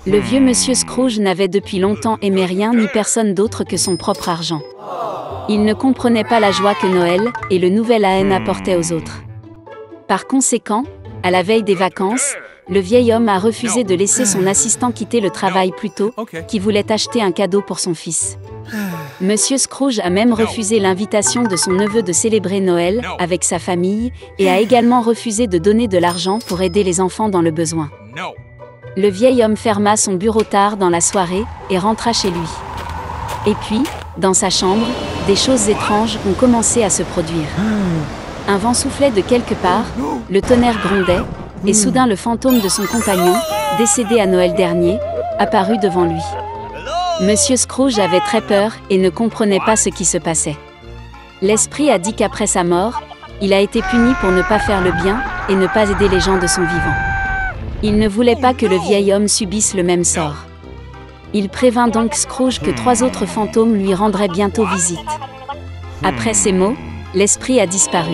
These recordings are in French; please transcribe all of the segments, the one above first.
Le vieux monsieur Scrooge n'avait depuis longtemps aimé rien ni personne d'autre que son propre argent. Il ne comprenait pas la joie que Noël et le nouvel an apportaient aux autres. Par conséquent, à la veille des vacances, le vieil homme a refusé de laisser son assistant quitter le travail plus tôt, qui voulait acheter un cadeau pour son fils. Monsieur Scrooge a même refusé l'invitation de son neveu de célébrer Noël avec sa famille et a également refusé de donner de l'argent pour aider les enfants dans le besoin. Le vieil homme ferma son bureau tard dans la soirée et rentra chez lui. Et puis, dans sa chambre, des choses étranges ont commencé à se produire. Un vent soufflait de quelque part, le tonnerre grondait, et soudain le fantôme de son compagnon, décédé à Noël dernier, apparut devant lui. Monsieur Scrooge avait très peur et ne comprenait pas ce qui se passait. L'esprit a dit qu'après sa mort, il a été puni pour ne pas faire le bien et ne pas aider les gens de son vivant. Il ne voulait pas que le vieil homme subisse le même sort. Il prévint donc Scrooge que 3 autres fantômes lui rendraient bientôt visite. Après ces mots, l'esprit a disparu.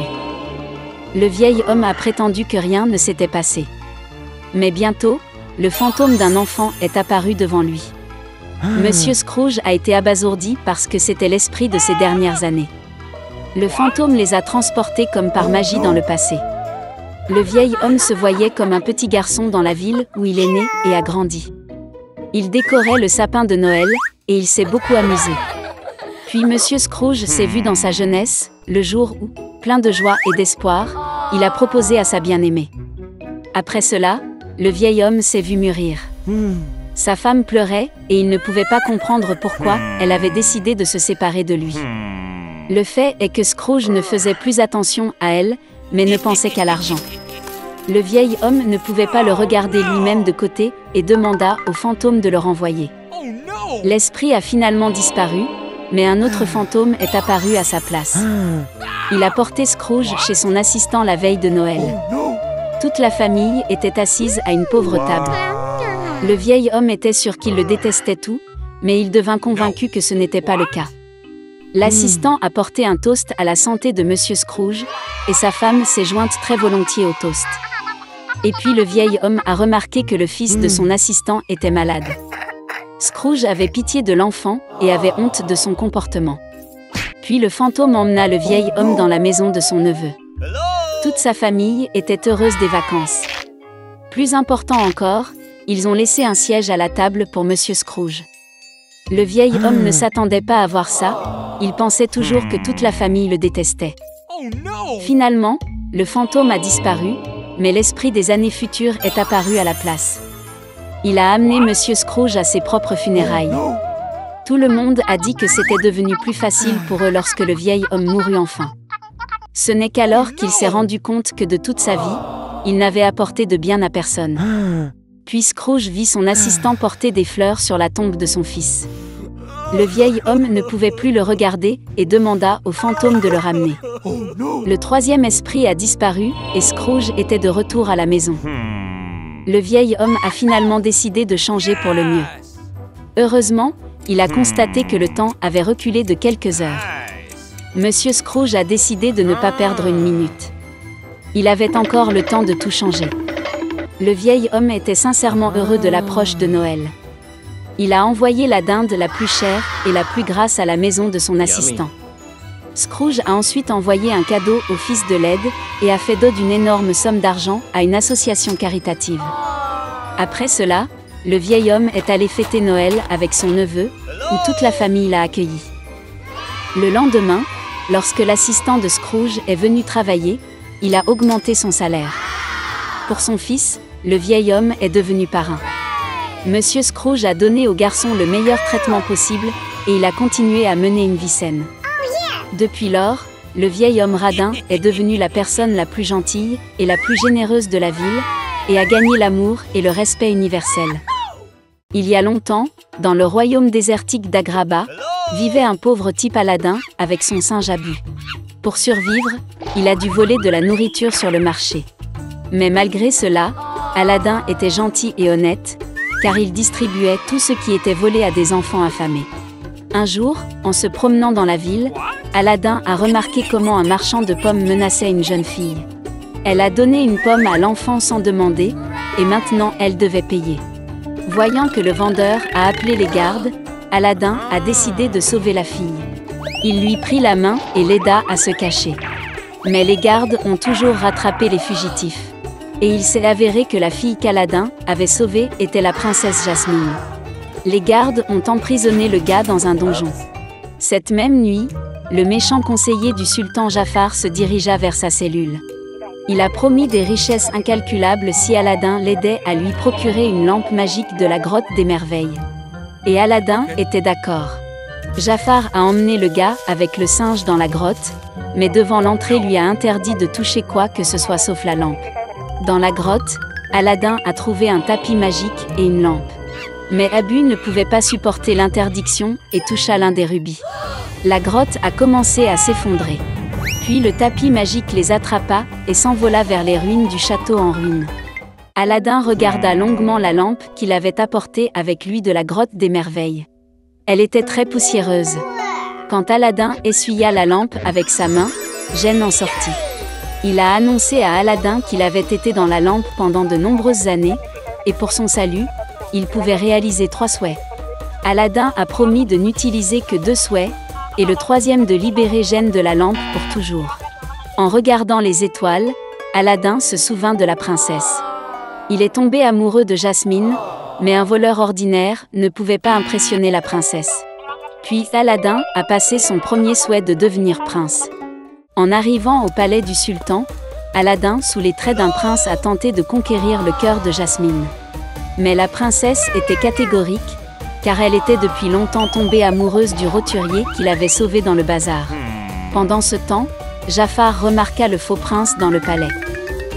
Le vieil homme a prétendu que rien ne s'était passé. Mais bientôt, le fantôme d'un enfant est apparu devant lui. Monsieur Scrooge a été abasourdi parce que c'était l'esprit de ces dernières années. Le fantôme les a transportés comme par magie dans le passé. Le vieil homme se voyait comme un petit garçon dans la ville où il est né et a grandi. Il décorait le sapin de Noël, et il s'est beaucoup amusé. Puis Monsieur Scrooge s'est vu dans sa jeunesse, le jour où, plein de joie et d'espoir, il a proposé à sa bien-aimée. Après cela, le vieil homme s'est vu mûrir. Sa femme pleurait, et il ne pouvait pas comprendre pourquoi elle avait décidé de se séparer de lui. Le fait est que Scrooge ne faisait plus attention à elle, mais ne pensait qu'à l'argent. Le vieil homme ne pouvait pas le regarder lui-même de côté et demanda au fantôme de le renvoyer. L'esprit a finalement disparu, mais un autre fantôme est apparu à sa place. Il a porté Scrooge chez son assistant la veille de Noël. Toute la famille était assise à une pauvre table. Le vieil homme était sûr qu'il le détestait tout, mais il devint convaincu que ce n'était pas le cas. L'assistant a porté un toast à la santé de Monsieur Scrooge, et sa femme s'est jointe très volontiers au toast. Et puis le vieil homme a remarqué que le fils de son assistant était malade. Scrooge avait pitié de l'enfant et avait honte de son comportement. Puis le fantôme emmena le vieil homme dans la maison de son neveu. Toute sa famille était heureuse des vacances. Plus important encore, ils ont laissé un siège à la table pour Monsieur Scrooge. Le vieil homme ne s'attendait pas à voir ça, il pensait toujours que toute la famille le détestait. Finalement, le fantôme a disparu, mais l'esprit des années futures est apparu à la place. Il a amené Monsieur Scrooge à ses propres funérailles. Tout le monde a dit que c'était devenu plus facile pour eux lorsque le vieil homme mourut enfin. Ce n'est qu'alors qu'il s'est rendu compte que de toute sa vie, il n'avait apporté de bien à personne. Puis Scrooge vit son assistant porter des fleurs sur la tombe de son fils. Le vieil homme ne pouvait plus le regarder et demanda au fantôme de le ramener. Le 3e esprit a disparu et Scrooge était de retour à la maison. Le vieil homme a finalement décidé de changer pour le mieux. Heureusement, il a constaté que le temps avait reculé de quelques heures. Monsieur Scrooge a décidé de ne pas perdre une minute. Il avait encore le temps de tout changer. Le vieil homme était sincèrement heureux de l'approche de Noël. Il a envoyé la dinde la plus chère et la plus grasse à la maison de son assistant. Scrooge a ensuite envoyé un cadeau au fils de l'aide et a fait don d'une énorme somme d'argent à une association caritative. Après cela, le vieil homme est allé fêter Noël avec son neveu, où toute la famille l'a accueilli. Le lendemain, lorsque l'assistant de Scrooge est venu travailler, il a augmenté son salaire. Pour son fils, le vieil homme est devenu parrain. Monsieur Scrooge a donné au garçon le meilleur traitement possible et il a continué à mener une vie saine. Depuis lors, le vieil homme radin est devenu la personne la plus gentille et la plus généreuse de la ville et a gagné l'amour et le respect universel. Il y a longtemps, dans le royaume désertique d'Agraba, vivait un pauvre type Aladin avec son singe Abu. Pour survivre, il a dû voler de la nourriture sur le marché. Mais malgré cela, Aladin était gentil et honnête, car il distribuait tout ce qui était volé à des enfants affamés. Un jour, en se promenant dans la ville, Aladin a remarqué comment un marchand de pommes menaçait une jeune fille. Elle a donné une pomme à l'enfant sans demander, et maintenant elle devait payer. Voyant que le vendeur a appelé les gardes, Aladin a décidé de sauver la fille. Il lui prit la main et l'aida à se cacher. Mais les gardes ont toujours rattrapé les fugitifs. Et il s'est avéré que la fille qu'Aladin avait sauvée était la princesse Jasmine. Les gardes ont emprisonné le gars dans un donjon. Cette même nuit, le méchant conseiller du sultan Jafar se dirigea vers sa cellule. Il a promis des richesses incalculables si Aladin l'aidait à lui procurer une lampe magique de la grotte des merveilles. Et Aladin était d'accord. Jafar a emmené le gars avec le singe dans la grotte, mais devant l'entrée lui a interdit de toucher quoi que ce soit sauf la lampe. Dans la grotte, Aladin a trouvé un tapis magique et une lampe. Mais Abu ne pouvait pas supporter l'interdiction et toucha l'un des rubis. La grotte a commencé à s'effondrer. Puis le tapis magique les attrapa et s'envola vers les ruines du château en ruine. Aladin regarda longuement la lampe qu'il avait apportée avec lui de la grotte des merveilles. Elle était très poussiéreuse. Quand Aladin essuya la lampe avec sa main, Gêne en sortit. Il a annoncé à Aladin qu'il avait été dans la lampe pendant de nombreuses années, et pour son salut, il pouvait réaliser 3 souhaits. Aladin a promis de n'utiliser que 2 souhaits, et le 3e de libérer Gêne de la lampe pour toujours. En regardant les étoiles, Aladin se souvint de la princesse. Il est tombé amoureux de Jasmine, mais un voleur ordinaire ne pouvait pas impressionner la princesse. Puis Aladin a passé son premier souhait de devenir prince. En arrivant au palais du sultan, Aladin, sous les traits d'un prince, a tenté de conquérir le cœur de Jasmine. Mais la princesse était catégorique, car elle était depuis longtemps tombée amoureuse du roturier qu'il avait sauvé dans le bazar. Pendant ce temps, Jafar remarqua le faux prince dans le palais.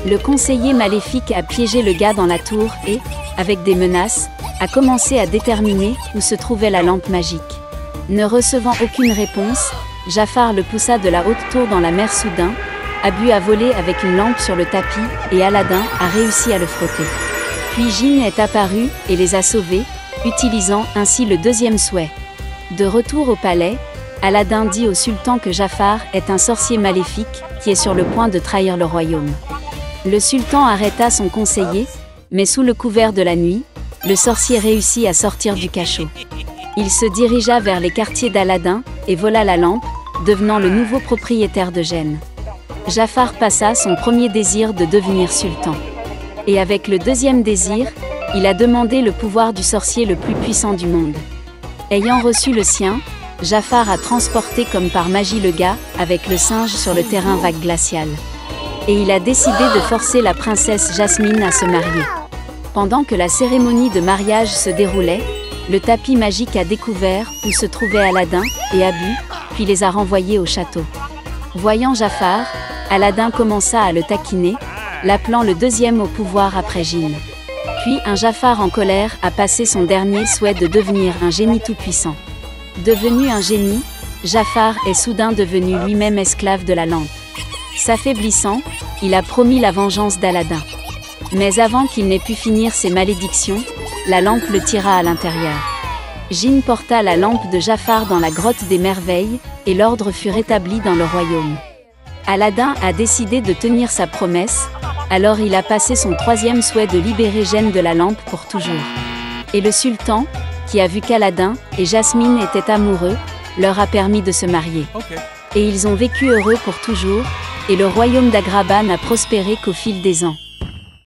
Le conseiller maléfique a piégé le gars dans la tour et, avec des menaces, a commencé à déterminer où se trouvait la lampe magique. Ne recevant aucune réponse, Jafar le poussa de la haute tour dans la mer soudain. Abu a volé avec une lampe sur le tapis et Aladin a réussi à le frotter. Puis Jinn est apparu et les a sauvés, utilisant ainsi le 2e souhait. De retour au palais, Aladin dit au sultan que Jafar est un sorcier maléfique qui est sur le point de trahir le royaume. Le sultan arrêta son conseiller, mais sous le couvert de la nuit, le sorcier réussit à sortir du cachot. Il se dirigea vers les quartiers d'Aladin et vola la lampe, devenant le nouveau propriétaire de Gêne. Jafar passa son premier désir de devenir sultan. Et avec le 2e désir, il a demandé le pouvoir du sorcier le plus puissant du monde. Ayant reçu le sien, Jafar a transporté comme par magie le gars avec le singe sur le terrain vague glacial. Et il a décidé de forcer la princesse Jasmine à se marier. Pendant que la cérémonie de mariage se déroulait, le tapis magique a découvert où se trouvaient Aladin et Abu, puis les a renvoyés au château. Voyant Jafar, Aladin commença à le taquiner, l'appelant le 2e au pouvoir après Jinn. Puis un Jafar en colère a passé son dernier souhait de devenir un génie tout-puissant. Devenu un génie, Jafar est soudain devenu lui-même esclave de la lampe. S'affaiblissant, il a promis la vengeance d'Aladin. Mais avant qu'il n'ait pu finir ses malédictions, la lampe le tira à l'intérieur. Jinn porta la lampe de Jafar dans la grotte des merveilles, et l'ordre fut rétabli dans le royaume. Aladin a décidé de tenir sa promesse, alors il a passé son 3e souhait de libérer Gêne de la lampe pour toujours. Et le sultan, qui a vu qu'Aladin et Jasmine étaient amoureux, leur a permis de se marier. Et ils ont vécu heureux pour toujours, et le royaume d'Agraban n'a prospéré qu'au fil des ans.